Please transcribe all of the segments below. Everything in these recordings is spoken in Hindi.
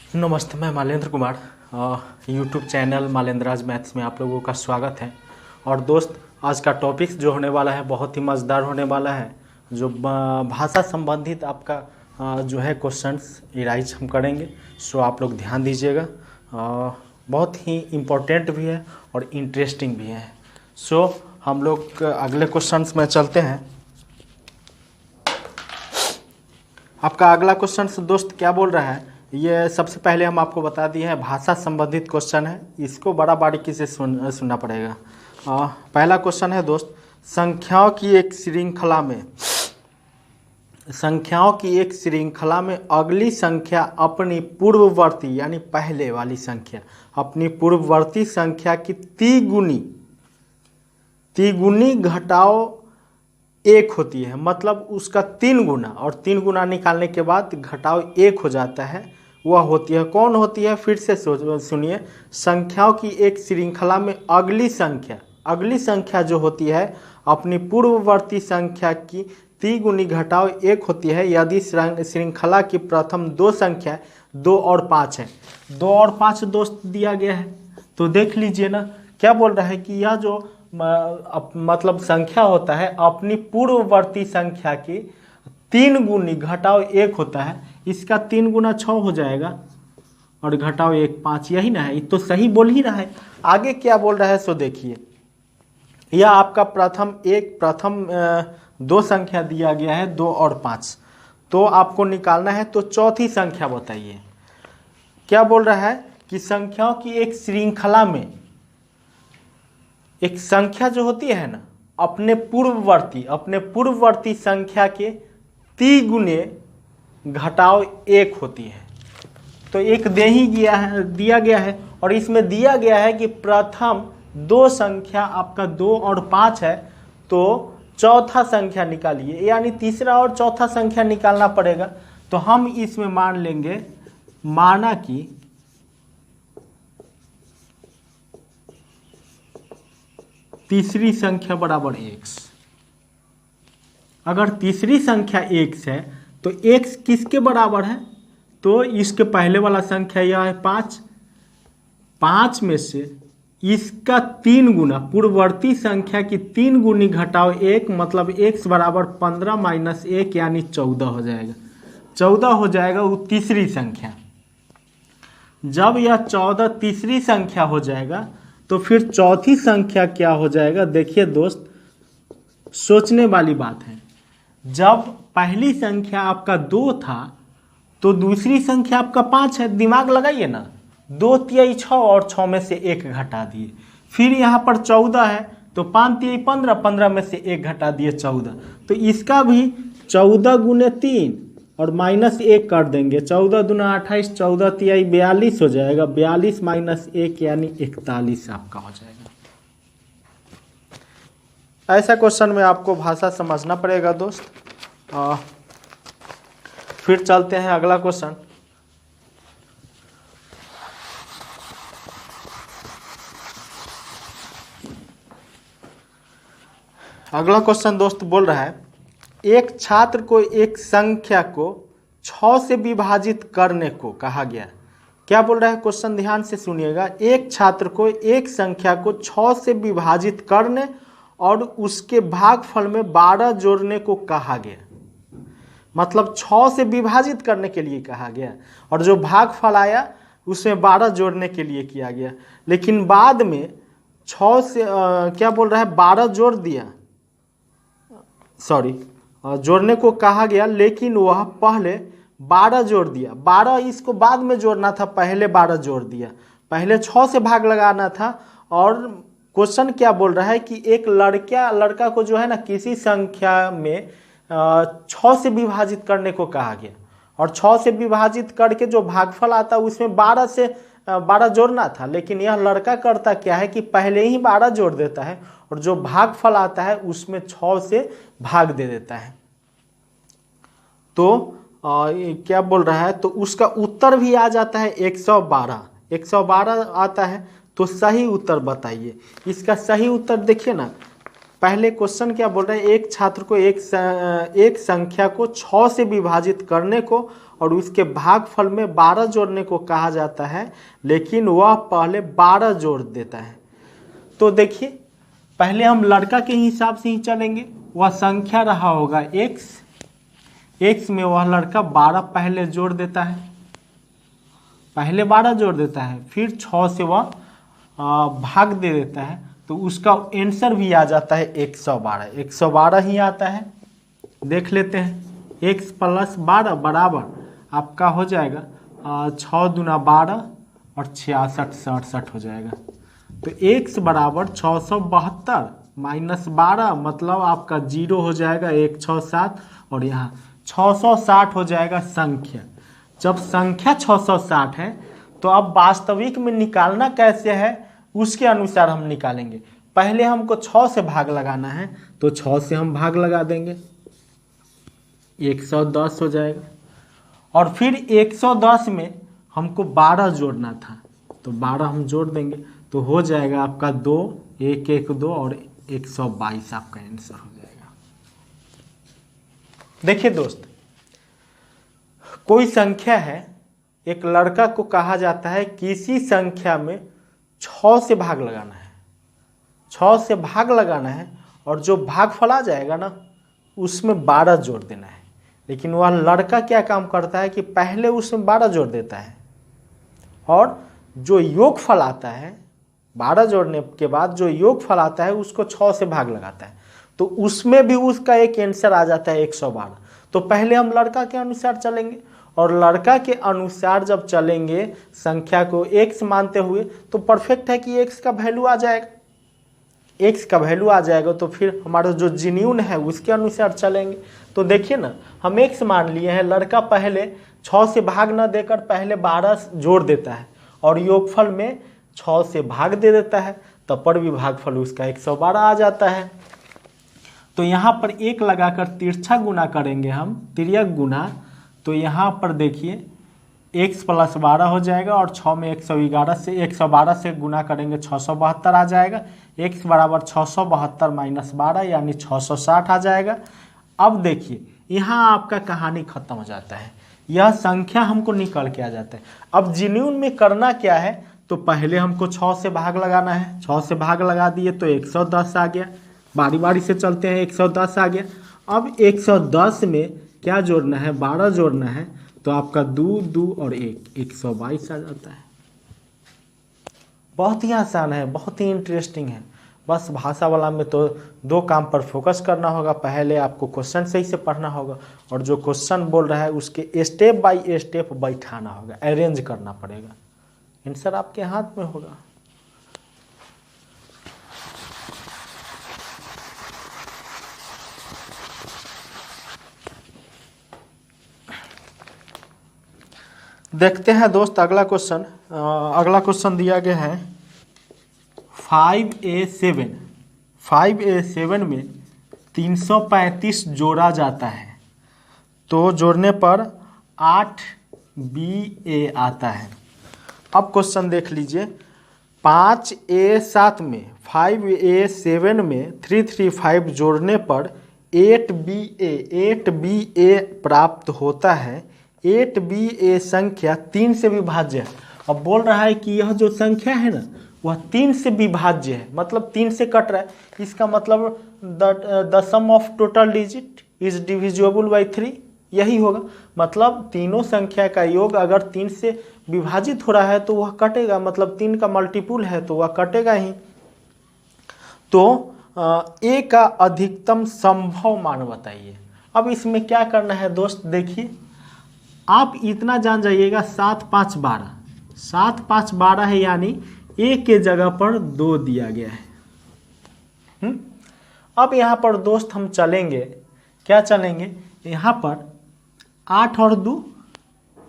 नमस्ते, मैं मालेंद्र कुमार। यूट्यूब चैनल मालेंद्राज मैथ्स में आप लोगों का स्वागत है। और दोस्त, आज का टॉपिक जो होने वाला है बहुत ही मज़ेदार होने वाला है। जो भाषा संबंधित आपका जो है क्वेश्चंस इराइज हम करेंगे। सो आप लोग ध्यान दीजिएगा। बहुत ही इम्पोर्टेंट भी है और इंटरेस्टिंग भी है। सो हम लोग अगले क्वेश्चंस में चलते हैं। आपका अगला क्वेश्चन दोस्त क्या बोल रहा है, ये सबसे पहले हम आपको बता दिए हैं, भाषा संबंधित क्वेश्चन है। इसको बड़ा बारीकी से सुनना पड़ेगा। पहला क्वेश्चन है दोस्त, संख्याओं की एक श्रृंखला में अगली संख्या अपनी पूर्ववर्ती यानी पहले वाली संख्या अपनी पूर्ववर्ती संख्या की तिगुनी घटाओ 1 होती है। मतलब उसका 3 गुना, और 3 गुना निकालने के बाद घटाओ 1 हो जाता है। वह होती है, कौन होती है? फिर से सुनिए। संख्याओं की एक श्रृंखला में अगली संख्या जो होती है अपनी पूर्ववर्ती संख्या की तिगुनी घटाओ 1 होती है यदि श्रृंखला की प्रथम 2 संख्या 2 और 5 है। 2 और 5 दोस्त दिया गया है, तो देख लीजिए ना क्या बोल रहा है कि यह जो मतलब संख्या होता है अपनी पूर्ववर्ती संख्या की 3 गुनी घटाओ 1 होता है। इसका 3 गुना 6 हो जाएगा और घटाओ 1 5, यही ना है। ये तो सही बोल ही रहा है। आगे क्या बोल रहा है सो देखिए। यह आपका प्रथम 2 संख्या दिया गया है 2 और 5, तो आपको निकालना है। तो चौथी संख्या बताइए। क्या बोल रहा है कि संख्याओं की एक श्रृंखला में एक संख्या जो होती है ना अपने पूर्ववर्ती संख्या के तिगुने घटाओ 1 होती है। तो एक दिया गया है और इसमें दिया गया है कि प्रथम 2 संख्या आपका 2 और 5 है, तो चौथा संख्या निकालिए, यानी तीसरा और चौथा संख्या निकालना पड़ेगा। तो हम इसमें माना कि तीसरी संख्या बराबर x। अगर तीसरी संख्या x है तो x किसके बराबर है? तो इसके पहले वाला संख्या यह है 5। 5 में से इसका 3 गुना, पूर्ववर्ती संख्या की 3 गुनी घटाओ 1, मतलब x बराबर 15 माइनस 1 यानी 14 हो जाएगा। 14 हो जाएगा वो तीसरी संख्या। जब यह 14 तीसरी संख्या हो जाएगा तो फिर चौथी संख्या क्या हो जाएगा? देखिए दोस्त, सोचने वाली बात है। जब पहली संख्या आपका 2 था तो दूसरी संख्या आपका 5 है। दिमाग लगाइए ना, 2 तिहाई 6 और 6 में से 1 घटा दिए। फिर यहाँ पर 14 है तो 5 तिहाई 15, 15 में से 1 घटा दिए 14। तो इसका भी 14 गुने 3 और माइनस 1 कर देंगे। 14 दूना 28, 14 तिहाई 42 हो जाएगा। 42 माइनस 1 यानी 41 आपका हो जाएगा। ऐसा क्वेश्चन में आपको भाषा समझना पड़ेगा दोस्त। फिर चलते हैं अगला क्वेश्चन। अगला क्वेश्चन दोस्त बोल रहा है, एक छात्र को एक संख्या को 6 से विभाजित करने को कहा गया। क्या बोल रहा है क्वेश्चन, ध्यान से सुनिएगा। एक छात्र को एक संख्या को 6 से विभाजित करने और उसके भागफल में 12 जोड़ने को कहा गया। मतलब 6 से विभाजित करने के लिए कहा गया और जो भागफल आया उसमें 12 जोड़ने के लिए किया गया। लेकिन बाद में 6 से क्या बोल रहा है, 12 जोड़ दिया, जोड़ने को कहा गया, लेकिन वह पहले 12 जोड़ दिया। 12 इसको बाद में जोड़ना था, पहले 12 जोड़ दिया। पहले 6 से भाग लगाना था। और क्वेश्चन क्या बोल रहा है कि एक लड़का को जो है ना किसी संख्या में 6 से विभाजित करने को कहा गया और 6 से विभाजित करके जो भागफल आता है उसमें 12 जोड़ना था। लेकिन यह लड़का करता क्या है कि पहले ही 12 जोड़ देता है और जो भागफल आता है उसमें 6 से भाग दे देता है। तो क्या बोल रहा है, तो उसका उत्तर भी आ जाता है 112 आता है। तो सही उत्तर बताइए। इसका सही उत्तर देखिए ना, पहले क्वेश्चन क्या बोल रहे हैं, एक छात्र को एक संख्या को 6 से विभाजित करने को और उसके भागफल में 12 जोड़ने को कहा जाता है, लेकिन वह पहले 12 जोड़ देता है। तो देखिए पहले हम लड़का के हिसाब से ही चलेंगे। वह संख्या रहा होगा x में वह लड़का 12 पहले जोड़ देता है, पहले 12 जोड़ देता है, फिर 6 से वह भाग दे देता है, तो उसका आंसर भी आ जाता है 112। 112 ही आता है। देख लेते हैं, x + 12 बराबर आपका हो जाएगा 6 दूना 12 और 66 से 68 हो जाएगा। तो x बराबर 672 - 12 मतलब आपका 0 हो जाएगा, 167 और यहाँ 660 हो जाएगा संख्या। जब संख्या 660 है तो अब वास्तविक में निकालना कैसे है उसके अनुसार हम निकालेंगे। पहले हमको 6 से भाग लगाना है, तो 6 से हम भाग लगा देंगे, 110 हो जाएगा। और फिर 110 में हमको 12 जोड़ना था, तो 12 हम जोड़ देंगे, तो हो जाएगा आपका 2, 1, 1, 2 और 122 आपका आंसर हो जाएगा। देखिए दोस्त, कोई संख्या है, एक लड़का को कहा जाता है किसी संख्या में 6 से भाग लगाना है, 6 से भाग लगाना है और जो भागफल आ जाएगा ना उसमें 12 जोड़ देना है। लेकिन वह लड़का क्या काम करता है कि पहले उसमें 12 जोड़ देता है और जो योगफल आता है 12 जोड़ने के बाद जो योगफल आता है उसको 6 से भाग लगाता है, तो उसमें भी उसका एक आंसर आ जाता है 112। तो पहले हम लड़का के अनुसार चलेंगे और लड़का के अनुसार जब चलेंगे संख्या को x मानते हुए तो परफेक्ट है कि x का वैल्यू आ जाएगा। x का वैल्यू आ जाएगा तो फिर हमारा जो जिन्यून है उसके अनुसार चलेंगे। तो देखिए ना, हम x मान लिए हैं, लड़का पहले 6 से भाग न देकर पहले 12 जोड़ देता है और योगफल में 6 से भाग दे देता है, तब पर भी भागफल उसका 112 आ जाता है। तो यहाँ पर 1 लगाकर तिरछा गुना करेंगे हम, तिर्यक गुना, तो यहाँ पर देखिए x + 12 हो जाएगा और 6 में 112 से गुना करेंगे 672 आ जाएगा। x बराबर 672 - 12 यानी 660 आ जाएगा। अब देखिए यहाँ आपका कहानी खत्म हो जाता है, यह संख्या हमको निकल के आ जाता है। अब जिन्यून में करना क्या है, तो पहले हमको 6 से भाग लगाना है, 6 से भाग लगा दिए तो 110 आ गया, बारी बारी से चलते हैं, 110 आ गया। अब 110 में क्या जोड़ना है, 12 जोड़ना है, तो आपका 2, 2 और 1, 122 आ जाता है। बहुत ही आसान है, बहुत ही इंटरेस्टिंग है। बस भाषा वाला में तो 2 काम पर फोकस करना होगा। पहले आपको क्वेश्चन सही से पढ़ना होगा और जो क्वेश्चन बोल रहा है उसके स्टेप बाय स्टेप बैठाना होगा, अरेंज करना पड़ेगा। आंसर आपके हाथ में होगा। देखते हैं दोस्त अगला क्वेश्चन। अगला क्वेश्चन दिया गया है 5A7। 5A7 में 335 जोड़ा जाता है, तो जोड़ने पर 8BA आता है। अब क्वेश्चन देख लीजिए, 5A7 में 5A7 में 335 जोड़ने पर 8BA प्राप्त होता है। 8BA संख्या 3 से विभाज्य है। अब बोल रहा है कि यह जो संख्या है ना वह 3 से विभाज्य है, मतलब 3 से कट रहा है। इसका मतलब the sum of total digit is divisible by 3, यही होगा। मतलब तीनों संख्या का योग अगर 3 से विभाजित हो रहा है तो वह कटेगा, मतलब 3 का मल्टीपुल है तो वह कटेगा ही। तो ए का अधिकतम संभव मान बताइए। अब इसमें क्या करना है दोस्त, देखिए आप इतना जान जाइएगा, 7, 5, 12, 7, 5, 12 है, यानी ए के जगह पर 2 दिया गया है। अब यहाँ पर दोस्त हम चलेंगे, क्या चलेंगे, यहाँ पर 8 और 2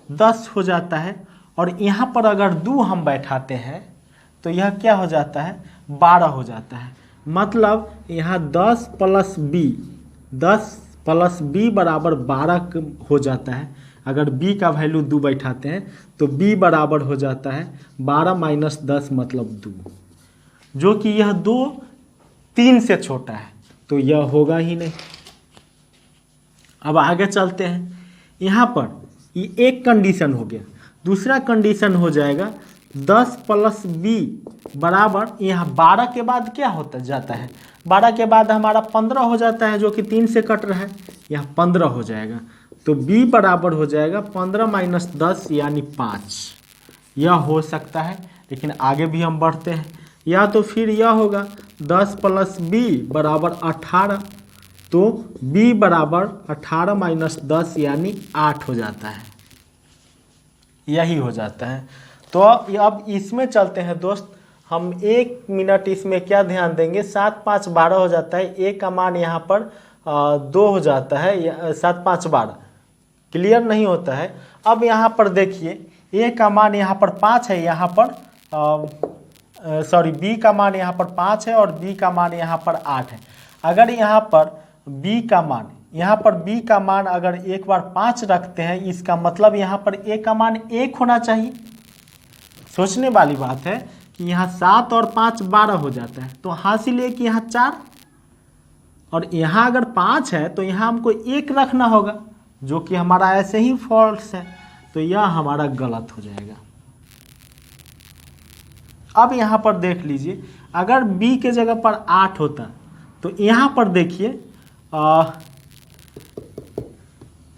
10 हो जाता है और यहाँ पर अगर 2 हम बैठाते हैं तो यह क्या हो जाता है, 12 हो जाता है। मतलब यहाँ 10 + b बराबर 12 हो जाता है। अगर b का वैल्यू 2 बैठाते हैं तो b बराबर हो जाता है 12 - 10 मतलब 2, जो कि यह 2 3 से छोटा है। तो यह होगा ही नहीं। अब आगे चलते हैं। यहाँ पर ये एक कंडीशन हो गया, दूसरा कंडीशन हो जाएगा 10 + b बराबर, यहाँ 12 के बाद क्या होता जाता है, 12 के बाद हमारा 15 हो जाता है, जो कि 3 से कट रहा है, यहाँ 15 हो जाएगा। तो b बराबर हो जाएगा 15 - 10 यानी 5। यह हो सकता है, लेकिन आगे भी हम बढ़ते हैं। या तो फिर यह होगा 10 + b बराबर 18, तो b बराबर 18 - 10 यानी 8 हो जाता है, यही हो जाता है। तो अब इसमें चलते हैं दोस्त, हम 1 मिनट इसमें क्या ध्यान देंगे, 7 × 5 = 12 हो जाता है, a का मान यहाँ पर 2 हो जाता है, 7 × 5 = 12, क्लियर नहीं होता है। अब यहाँ पर देखिए a का मान यहाँ पर 5 है, यहाँ पर b का मान यहाँ पर 5 है और b का मान यहाँ पर 8 है। अगर यहाँ पर b का मान अगर एक बार 5 रखते हैं, इसका मतलब यहाँ पर a का मान 1 होना चाहिए। सोचने वाली बात है कि यहाँ 7 और 5 = 12 हो जाता है, तो हासिल है कि यहाँ 4, और यहाँ अगर 5 है तो यहाँ हमको 1 रखना होगा, जो कि हमारा ऐसे ही फॉल्स है, तो यह हमारा गलत हो जाएगा। अब यहाँ पर देख लीजिए, अगर b के जगह पर 8 होता तो यहाँ पर देखिए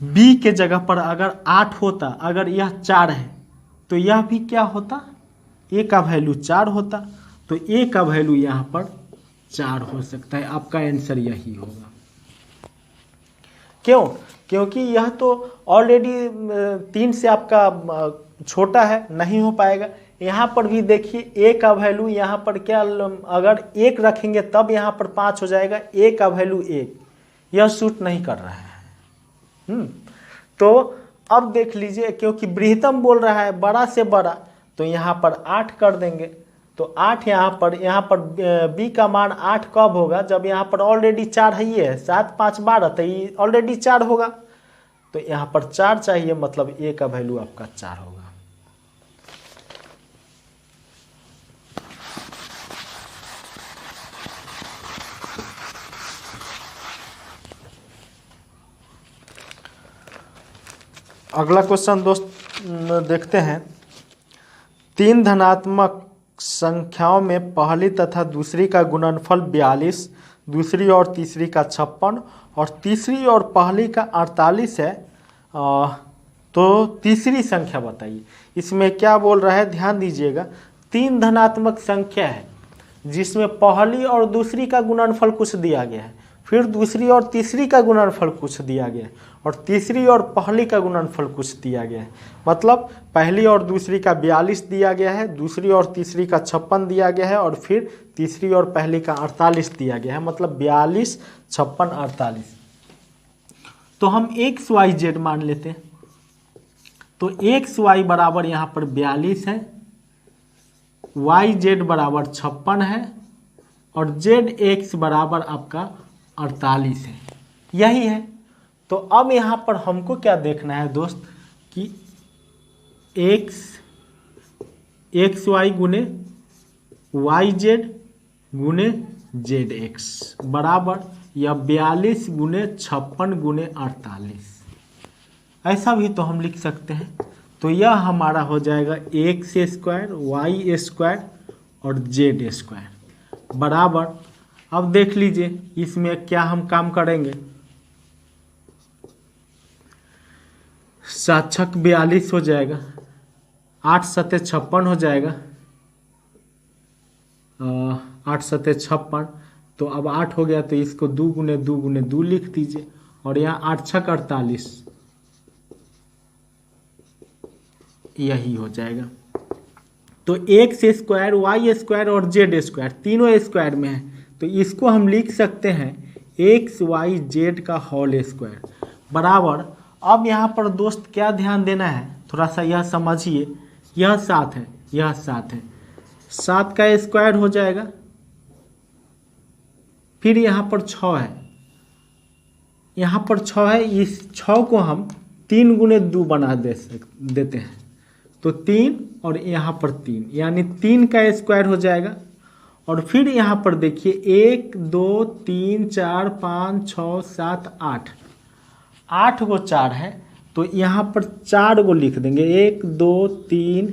b के जगह पर अगर 8 होता, अगर यह 4 है तो यह भी क्या होता, a का वैल्यू 4 होता, तो a का वैल्यू यहाँ पर 4 हो सकता है। आपका आंसर यही होगा। क्यों? क्योंकि यह तो ऑलरेडी 3 से आपका छोटा है, नहीं हो पाएगा। यहाँ पर भी देखिए a का वैल्यू यहाँ पर क्या, अगर 1 रखेंगे तब यहाँ पर 5 हो जाएगा, a का वैल्यू 1, यह सूट नहीं कर रहा है। तो अब देख लीजिए, क्योंकि बृहत्तम बोल रहा है बड़ा से बड़ा, तो यहाँ पर 8 कर देंगे, तो 8 यहाँ पर b का मान 8 कब होगा, जब यहाँ पर ऑलरेडी 4 है, ये है 7 × 5 = 12, तो ये ऑलरेडी 4 होगा, तो यहाँ पर 4 चाहिए, मतलब a का वैल्यू आपका 4 होगा। अगला क्वेश्चन दोस्त देखते हैं। 3 धनात्मक संख्याओं में पहली तथा दूसरी का गुणनफल 42, दूसरी और तीसरी का 56 और तीसरी और पहली का 48 है, तो तीसरी संख्या बताइए। इसमें क्या बोल रहा है, ध्यान दीजिएगा। 3 धनात्मक संख्या है जिसमें पहली और दूसरी का गुणनफल कुछ दिया गया है, फिर दूसरी और तीसरी का गुणनफल कुछ दिया गया है, और तीसरी और पहली का गुणनफल कुछ दिया गया है। मतलब पहली और दूसरी का 42 दिया गया है, दूसरी और तीसरी का 56 दिया गया है, और फिर तीसरी और पहली का 48 दिया गया है, मतलब 42, 56, 48। तो हम XYZ मान लेते हैं। तो XY बराबर यहाँ पर 42 है, YZ बराबर 56 है, और ZX बराबर आपका 48 है, यही है। तो अब यहाँ पर हमको क्या देखना है दोस्त, कि XY गुने YZ गुने ZX बराबर या 42 गुने 56 गुने 48, ऐसा भी तो हम लिख सकते हैं। तो यह हमारा हो जाएगा X² Y² और Z² बराबर। अब देख लीजिए इसमें क्या हम काम करेंगे। 7 × 6 = 42 हो जाएगा, 8 × 7 = 56 हो जाएगा, 8 × 7 = 56। तो अब 8 हो गया, तो इसको 2 गुने 2 गुने 2 लिख दीजिए, और यहाँ 8 × 6 = 48, यही हो जाएगा। तो X² Y² और Z² तीनों स्क्वायर में है, तो इसको हम लिख सकते हैं XYZ का होल स्क्वायर बराबर। अब यहाँ पर दोस्त क्या ध्यान देना है, थोड़ा सा यह समझिए। यह 7 है, यह 7 है, 7 का स्क्वायर हो जाएगा, फिर यहाँ पर 6 है, यहाँ पर 6 है, इस 6 को हम 3 गुने 2 बना देते हैं, तो 3 और यहाँ पर 3, यानी 3 का स्क्वायर हो जाएगा, और फिर यहाँ पर देखिए 1 2 3 4 5 6 7 8, 8 गो 4 है, तो यहाँ पर 4 गो लिख देंगे, 1 2 3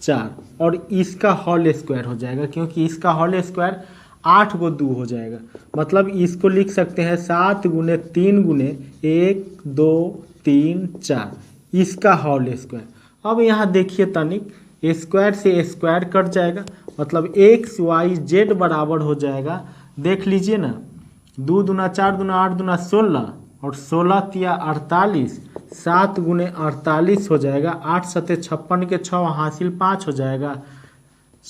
4, और इसका होल स्क्वायर हो जाएगा, क्योंकि इसका होल स्क्वायर 8 गो 2 हो जाएगा। मतलब इसको लिख सकते हैं 7 गुने 3 गुने 1 2 3 4, इसका होल स्क्वायर। अब यहाँ देखिए तनिक, स्क्वायर से स्क्वायर कट जाएगा, मतलब एक्स वाई जेड बराबर हो जाएगा, देख लीजिए ना, 2 दूना 4 दूना 8 दूना 16, और 16 तिया 48, 7 गुने 48 हो जाएगा, 8 सत्ते 56 के 6 हासिल 5 हो जाएगा,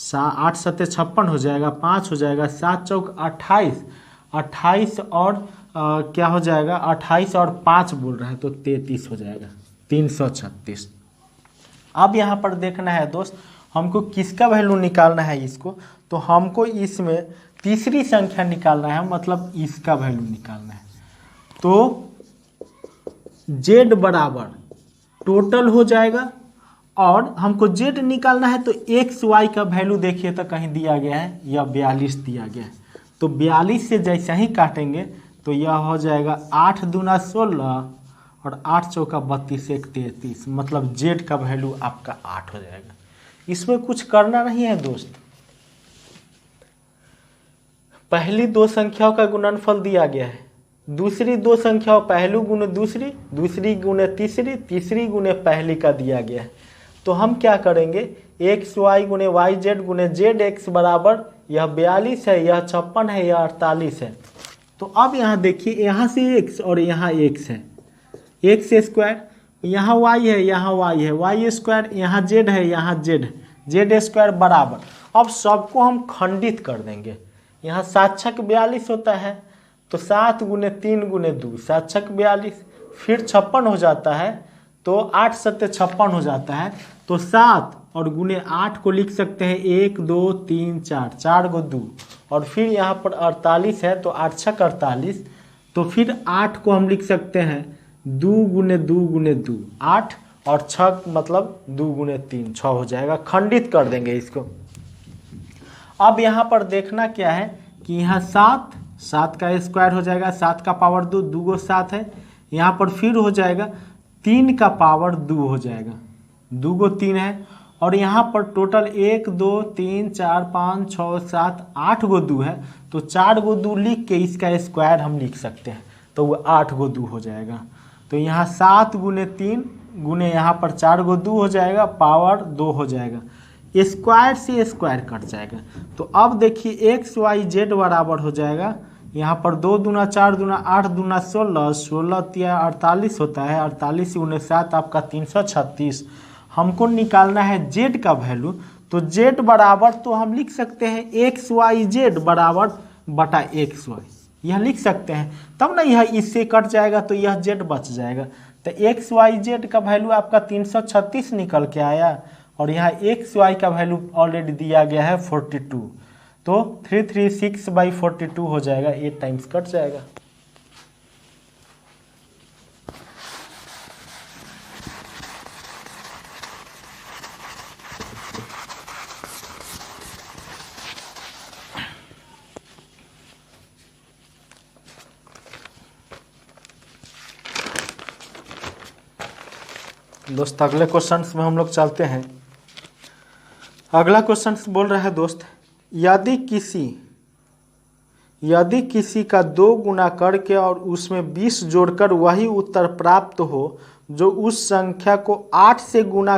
8 सत्ते 56 हो जाएगा, 5 हो जाएगा, 7 चौक 28, 28 और क्या हो जाएगा, 28 और 5 बोल रहा है तो 33 हो जाएगा, 336। अब यहाँ पर देखना है दोस्त, हमको किसका वैल्यू निकालना है इसको, तो हमको इसमें तीसरी संख्या निकालना है, मतलब इसका वैल्यू निकालना है। तो z बराबर टोटल हो जाएगा, और हमको z निकालना है, तो एक्स वाई का वैल्यू देखिए तो कहीं दिया गया है, यह 42 दिया गया है, तो 42 से जैसा ही काटेंगे तो यह हो जाएगा 8 दूना 16 और 8 चौका 32 1 33, मतलब z का वैल्यू आपका 8 हो जाएगा। इसमें कुछ करना नहीं है दोस्त, पहली दो संख्याओं का गुणनफल दिया गया है, दूसरी दो संख्याओं पहलू गुने दूसरी, दूसरी गुने तीसरी, तीसरी गुने पहली का दिया गया है। तो हम क्या करेंगे, एक्स वाई गुने वाई जेड गुने जेड एक्स बराबर, यह 42 है, यह 56 है, यह 48 है। तो अब यहाँ देखिए, यहाँ से x और यहाँ x है, एक्स स्क्वायर, यहाँ y है, यहाँ y है, y स्क्वायर, यहाँ z है, यहाँ z, z स्क्वायर बराबर। अब सबको हम खंडित कर देंगे, यहाँ 7 छक 42 होता है, तो 7 गुने 3 गुने 2, 7 छक 42, फिर 56 हो जाता है, तो 8 सत्ते 56 हो जाता है, तो 7 और गुने 8 को लिख सकते हैं 1 2 3 4, 4 गो 2, और फिर यहाँ पर 48 है, तो 8 छक 48, तो फिर 8 को हम लिख सकते हैं 2 गुने 2 गुने 2, 8, और 6 मतलब 2 गुने 3, 6 हो जाएगा, खंडित कर देंगे इसको। अब यहाँ पर देखना क्या है कि यहाँ 7 का स्क्वायर हो जाएगा, 7 का पावर 2, 2 गो 7 है, यहाँ पर फिर हो जाएगा 3 का पावर 2 हो जाएगा, 2 गो 3 है, और यहाँ पर टोटल 1 2 3 4 5 6 7 8 गो 2 है, तो 4 गो 2 लिख के इसका स्क्वायर हम लिख सकते हैं, तो वो 8 गो 2 हो जाएगा। तो यहाँ 7 गुने 3 गुने यहाँ पर 4 गो 2 हो जाएगा, पावर 2 हो जाएगा, स्क्वायर से स्क्वायर कट जाएगा। तो अब देखिए एक्स वाई जेड बराबर हो जाएगा, यहाँ पर 2 दूना 4 दूना 8 दूना 16, 16 तिया 48 होता है, 48 गुने 7 आपका 336। हमको निकालना है जेड का वैल्यू, तो जेड बराबर तो हम लिख सकते हैं एक्स वाई जेड बराबर बटा एक्स वाई, यह लिख सकते हैं, तब ना यह इससे कट जाएगा तो यह जेड बच जाएगा। तो एक्स वाई जेड का वैल्यू आपका 336 निकल के आया, और यहाँ एक्स वाई का वैल्यू ऑलरेडी दिया गया है 42, तो 336/42 हो जाएगा, 8 टाइम्स कट जाएगा। दोस्त अगले क्वेश्चन में हम लोग चलते हैं। अगला क्वेश्चन बोल रहा है दोस्त, यदि किसी का 2 गुना करके और उसमें 20 जोड़कर वही उत्तर प्राप्त हो जो उस संख्या को 8 से गुना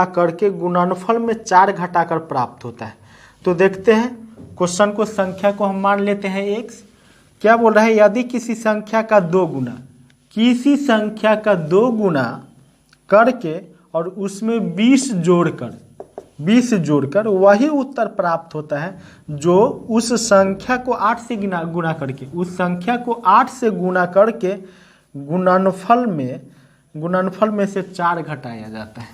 करके गुणनफल में 4 घटाकर प्राप्त होता है। तो देखते हैं क्वेश्चन को, संख्या को हम मान लेते हैं x। क्या बोल रहा है, यदि किसी संख्या का 2 गुना करके और उसमें 20 जोड़कर वही उत्तर प्राप्त होता है जो उस संख्या को 8 से गुना करके, उस संख्या को 8 से गुना करके गुणनफल में से 4 घटाया जाता है।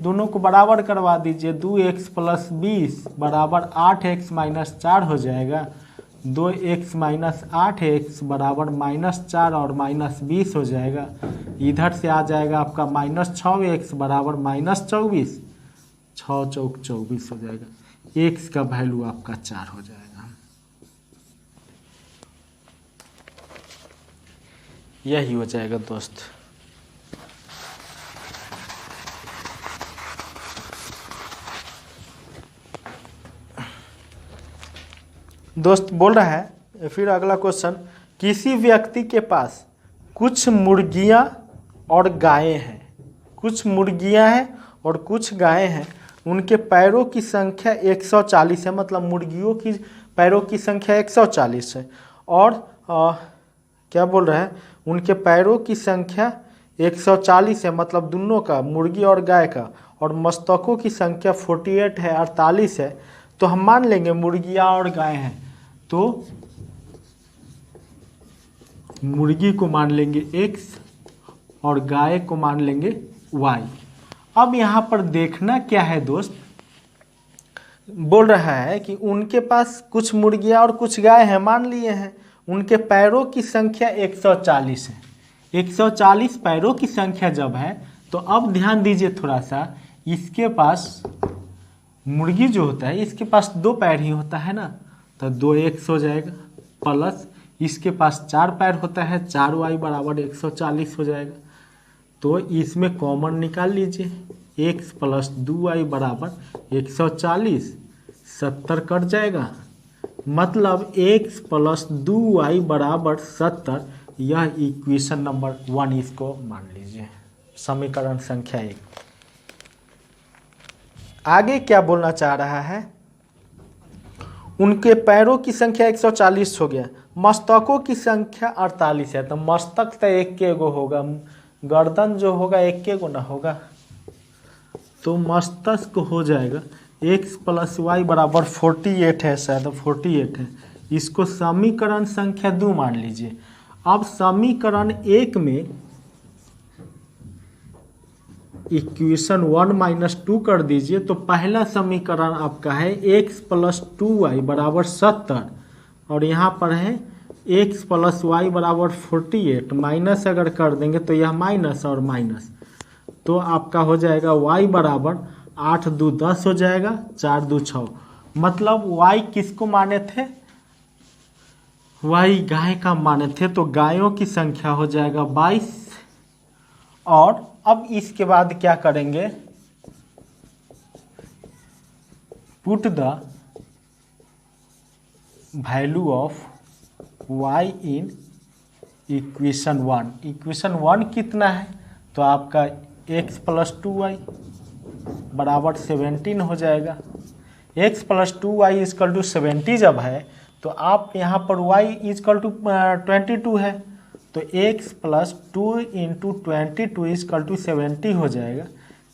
दोनों को बराबर करवा दीजिए, 2x + 20 बराबर 8x - 4 हो जाएगा। 2x माइनस 8x बराबर -4 और -20 हो जाएगा। इधर से आ जाएगा आपका -6x बराबर -24, 6 चौक 24 हो जाएगा। x का वैल्यू आपका 4 हो जाएगा। यही हो जाएगा दोस्त। दोस्त बोल रहा है फिर अगला क्वेश्चन, किसी व्यक्ति के पास कुछ मुर्गियां और गायें हैं, कुछ मुर्गियां हैं और कुछ गायें हैं, उनके पैरों की संख्या 140 है, मतलब मुर्गियों की पैरों की संख्या 140 है, और क्या बोल रहा है, उनके पैरों की संख्या 140 है, मतलब दोनों का, मुर्गी और गाय का, और मस्तकों की संख्या 48 है, 48 है। तो हम मान लेंगे मुर्गियां और गाय हैं, तो मुर्गी को मान लेंगे x और गाय को मान लेंगे y। अब यहाँ पर देखना क्या है दोस्त, बोल रहा है कि उनके पास कुछ मुर्गियां और कुछ गाय हैं, मान लिए हैं, उनके पैरों की संख्या 140 है। 140 पैरों की संख्या जब है तो अब ध्यान दीजिए थोड़ा सा, इसके पास मुर्गी जो होता है इसके पास 2 पैर ही होता है ना, तो 2x हो जाएगा, प्लस इसके पास 4 पैर होता है, 4y बराबर 140 हो जाएगा। तो इसमें कॉमन निकाल लीजिए, x प्लस 2y बराबर 140, 70 कट जाएगा, मतलब x प्लस 2y बराबर 70। यह इक्वेशन नंबर 1 इसको मान लीजिए, समीकरण संख्या 1। आगे क्या बोलना चाह रहा है, उनके पैरों की संख्या 140 हो गया, मस्तकों की संख्या 48 है, तो मस्तक तो एक के गो होगा, गर्दन जो होगा एक के गो ना होगा, तो मस्तक हो जाएगा x प्लस वाई बराबर 48 है, शायद 48 है। इसको समीकरण संख्या 2 मान लीजिए। अब समीकरण 1 में इक्वेशन 1 माइनस 2 कर दीजिए, तो पहला समीकरण आपका है x प्लस 2y बराबर 70, और यहाँ पर है x प्लस वाई बराबर 48, माइनस अगर कर देंगे तो यह माइनस और माइनस, तो आपका हो जाएगा y बराबर 8 2 10 हो जाएगा, 4 2 6, मतलब y किसको माने थे, y गाय का माने थे, तो गायों की संख्या हो जाएगा 22। और अब इसके बाद क्या करेंगे, put the value of y in equation 1। Equation 1 कितना है, तो आपका x प्लस 2y बराबर 17 हो जाएगा। x plus 2y is equal to 70 जब है तो आप यहाँ पर y इजकल टू 22 है, तो x plus 2 into 22 is equal to 70 हो जाएगा,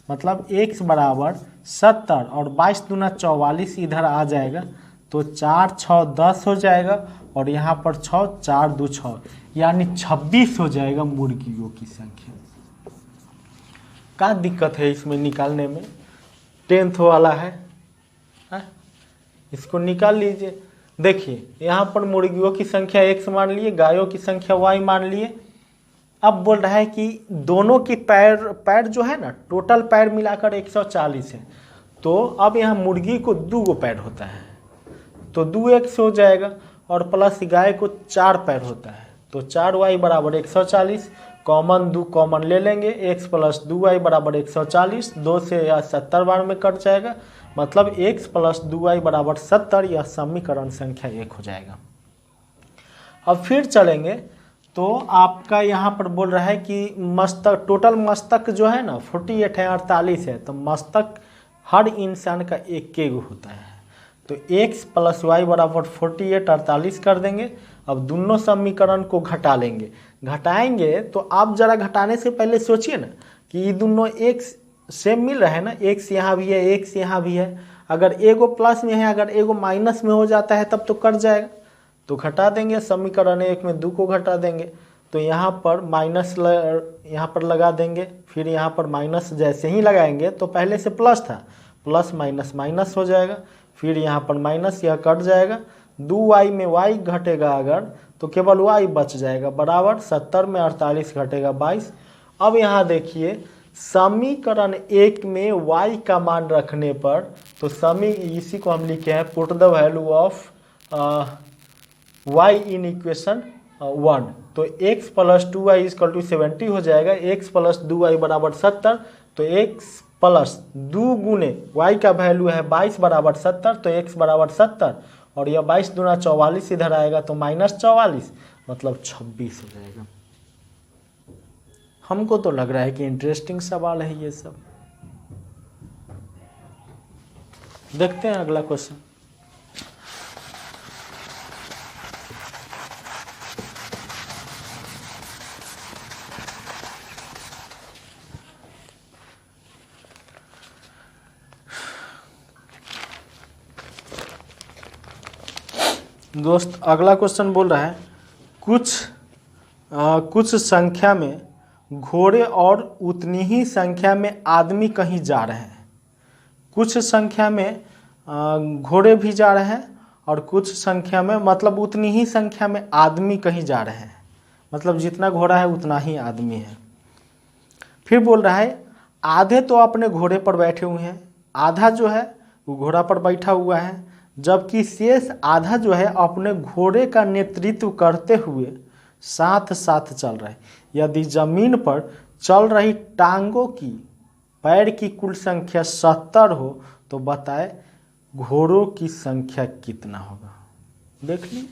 मतलब x बराबर 70 और 22 दूना 44 इधर आ जाएगा, तो 4 6 10 हो जाएगा, और यहाँ पर 6 4 2 6, यानी 26 हो जाएगा मुर्गियों की संख्या। क्या दिक्कत है इसमें निकालने में, 10th वाला है, इसको निकाल लीजिए। देखिए यहाँ पर मुर्गियों की संख्या x मान लिए, गायों की संख्या y मान लिए। अब बोल रहा है कि दोनों की पैर जो है ना, टोटल पैर मिलाकर 140 है, तो अब यहाँ मुर्गी को 2 पैर होता है, तो 2x हो जाएगा, और प्लस गाय को 4 पैर होता है, तो 4y बराबर 140, कॉमन 2 कॉमन ले लेंगे, x प्लस 2y बराबर 140, 2 से या 70 बार में कट जाएगा, मतलब x प्लस 2y बराबर 70, यह समीकरण संख्या 1 हो जाएगा। अब फिर चलेंगे, तो आपका यहाँ पर बोल रहा है कि मस्तक, टोटल मस्तक जो है ना 48 है, 48 है, तो मस्तक हर इंसान का एक के होता है, तो x प्लस वाई बराबर 48 48 कर देंगे। अब दोनों समीकरण को घटा लेंगे, घटाएंगे तो आप जरा घटाने से पहले सोचिए ना कि ये दोनों x सेम मिल रहा है ना, x यहाँ भी है, x यहाँ भी है, अगर एगो प्लस में है, अगर एगो माइनस में हो जाता है तब तो कट जाएगा, तो घटा देंगे, समीकरण 1 में 2 को घटा देंगे, तो यहाँ पर माइनस यहाँ पर लगा देंगे, फिर यहाँ पर माइनस जैसे ही लगाएंगे तो पहले से प्लस था, प्लस माइनस माइनस हो जाएगा, फिर यहाँ पर माइनस, यह कट जाएगा, 2y में y घटेगा अगर तो केवल y बच जाएगा, बराबर 70 में 48 घटेगा 22। अब यहाँ देखिए समीकरण 1 में y का मान रखने पर, तो इसी को हम लिखे हैं put the value of y in equation 1। तो x plus 2y equal to 70 हो जाएगा, x प्लस 2y बराबर 70। तो x प्लस 2 गुने y का वैल्यू है 22 बराबर 70, तो x बराबर 70 और यह 22 दूना 44 इधर आएगा तो माइनस 44 मतलब 26 हो जाएगा। हमको तो लग रहा है कि इंटरेस्टिंग सवाल है ये सब। देखते हैं अगला क्वेश्चन। दोस्त अगला क्वेश्चन बोल रहा है कुछ संख्या में घोड़े और उतनी ही संख्या में आदमी कहीं जा रहे हैं। कुछ संख्या में घोड़े भी जा रहे हैं और कुछ संख्या में मतलब उतनी ही संख्या में आदमी कहीं जा रहे हैं, मतलब जितना घोड़ा है उतना ही आदमी है। फिर बोल रहा है आधे तो अपने घोड़े पर बैठे हुए हैं, आधा जो है वो घोड़ा पर बैठा हुआ है, जबकि शेष आधा जो है अपने घोड़े का नेतृत्व करते हुए साथ साथ चल रहा है। यदि जमीन पर चल रही टांगों की पैर की कुल संख्या 70 हो तो बताए घोड़ों की संख्या कितना होगा। देख ली।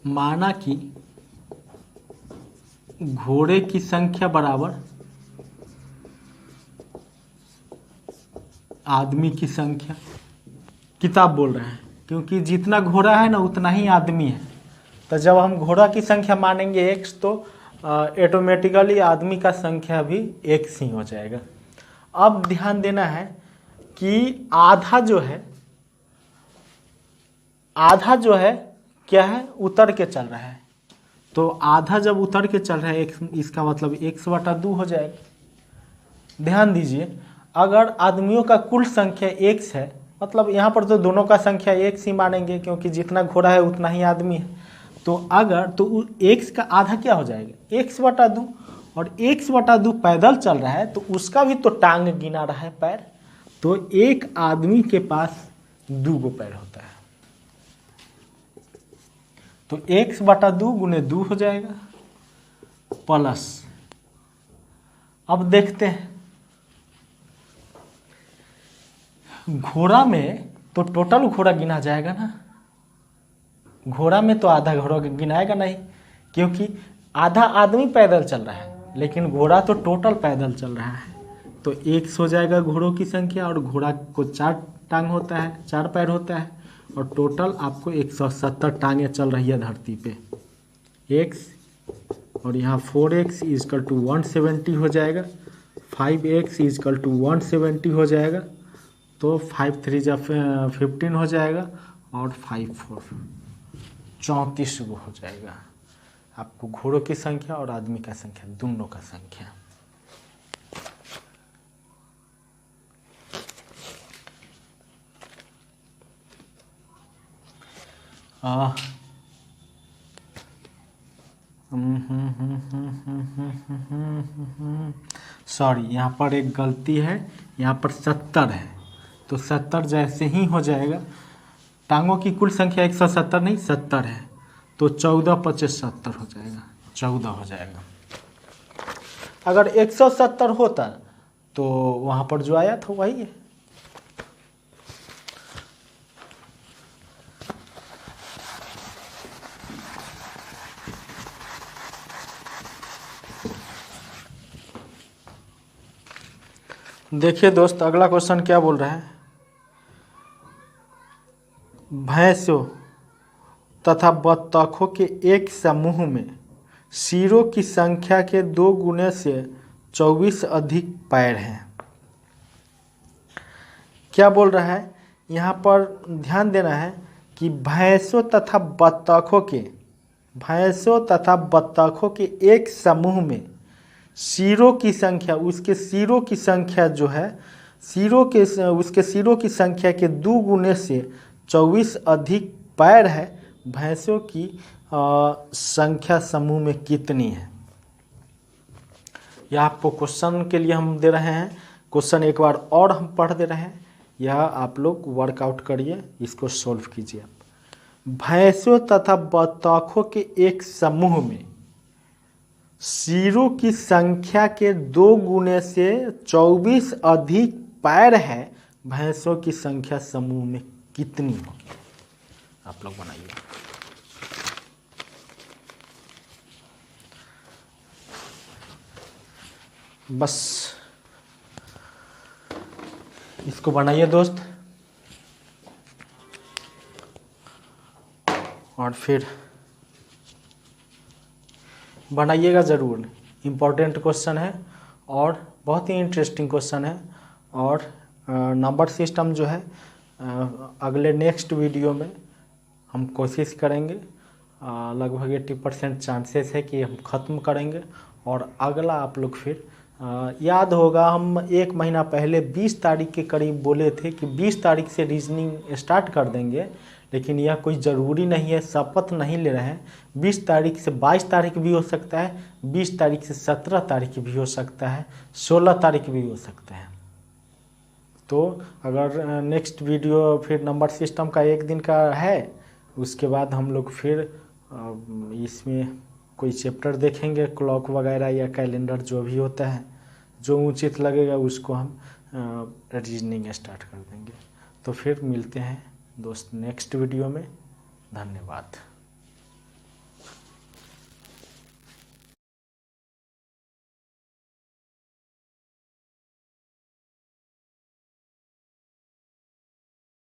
माना कि घोड़े की संख्या बराबर आदमी की संख्या, किताब बोल रहे हैं क्योंकि जितना घोड़ा है ना उतना ही आदमी है। तो जब हम घोड़ा की संख्या मानेंगे x तो ऑटोमेटिकली आदमी का संख्या भी x ही हो जाएगा। अब ध्यान देना है कि आधा जो है क्या है, उतर के चल रहा है। तो आधा जब उतर के चल रहा है इसका मतलब x/2 हो जाएगा। ध्यान दीजिए अगर आदमियों का कुल संख्या x है, मतलब यहाँ पर तो दोनों का संख्या x ही मानेंगे क्योंकि जितना घोड़ा है उतना ही आदमी है। तो अगर तो x का आधा क्या हो जाएगा x/2, और x/2 पैदल चल रहा है तो उसका भी तो टांग गिना रहा है पैर। तो एक आदमी के पास 2 गो पैर होता है, तो x/2 गुने 2 हो जाएगा प्लस। अब देखते हैं घोड़ा में तो टोटल घोड़ा गिना जाएगा ना, घोड़ा में तो आधा घोड़ा गिनाएगा नहीं क्योंकि आधा आदमी पैदल चल रहा है लेकिन घोड़ा तो टोटल पैदल चल रहा है। तो x हो जाएगा घोड़ों की संख्या, और घोड़ा को 4 टांग होता है, 4 पैर होता है, और टोटल आपको 170 टांगें चल रही है धरती पे x, और यहाँ 4x इजकल टू 170 हो जाएगा, 5x इजकल टू 170 हो जाएगा, तो 5 3 जा 15 हो जाएगा, और 5 4 34 गो हो जाएगा आपको घोड़ों की संख्या और आदमी का संख्या दोनों का संख्या। सॉरी यहाँ पर एक गलती है, यहाँ पर 70 है, तो 70 जैसे ही हो जाएगा। टांगों की कुल संख्या 170 नहीं 70 है, तो 14 × 25 = 70 हो जाएगा, 14 हो जाएगा। अगर 170 होता तो वहाँ पर जो आया था वही है। देखिए दोस्त अगला क्वेश्चन क्या बोल रहा है, भैंसों तथा बत्तखों के एक समूह में सिरों की संख्या के 2 गुने से 24 अधिक पैर हैं। क्या बोल रहा है, यहाँ पर ध्यान देना है कि भैंसों तथा बत्तखों के भैंसों तथा बत्तखों के एक समूह में सिरों की संख्या, उसके सिरों की संख्या जो है, उसके सिरों की संख्या के 2 गुने से 24 अधिक पैर है, भैंसों की संख्या समूह में कितनी है। यह आपको क्वेश्चन के लिए हम दे रहे हैं। क्वेश्चन एक बार और हम पढ़ दे रहे हैं, यह आप लोग वर्कआउट करिए, इसको सॉल्व कीजिए आप। भैंसों तथा बत्तखों के एक समूह में सिरों की संख्या के 2 गुने से 24 अधिक पैर है, भैंसों की संख्या समूह में कितनी होगी। आप लोग बनाइए। बस इसको बनाइए दोस्त, और फिर बनाइएगा ज़रूर। इम्पोर्टेंट क्वेश्चन है और बहुत ही इंटरेस्टिंग क्वेश्चन है। और नंबर सिस्टम जो है अगले नेक्स्ट वीडियो में हम कोशिश करेंगे, लगभग 80% चांसेस है कि हम ख़त्म करेंगे। और अगला आप लोग फिर याद होगा, हम 1 महीना पहले 20 तारीख के करीब बोले थे कि 20 तारीख से रीजनिंग स्टार्ट कर देंगे, लेकिन यह कोई ज़रूरी नहीं है, शपथ नहीं ले रहे हैं। 20 तारीख से 22 तारीख भी हो सकता है, 20 तारीख से 17 तारीख भी हो सकता है, 16 तारीख भी हो सकता है। तो अगर नेक्स्ट वीडियो फिर नंबर सिस्टम का 1 दिन का है, उसके बाद हम लोग फिर इसमें कोई चैप्टर देखेंगे, क्लॉक वगैरह या कैलेंडर जो भी होता है, जो उचित लगेगा उसको हम रीजनिंग स्टार्ट कर देंगे। तो फिर मिलते हैं दोस्त नेक्स्ट वीडियो में। धन्यवाद।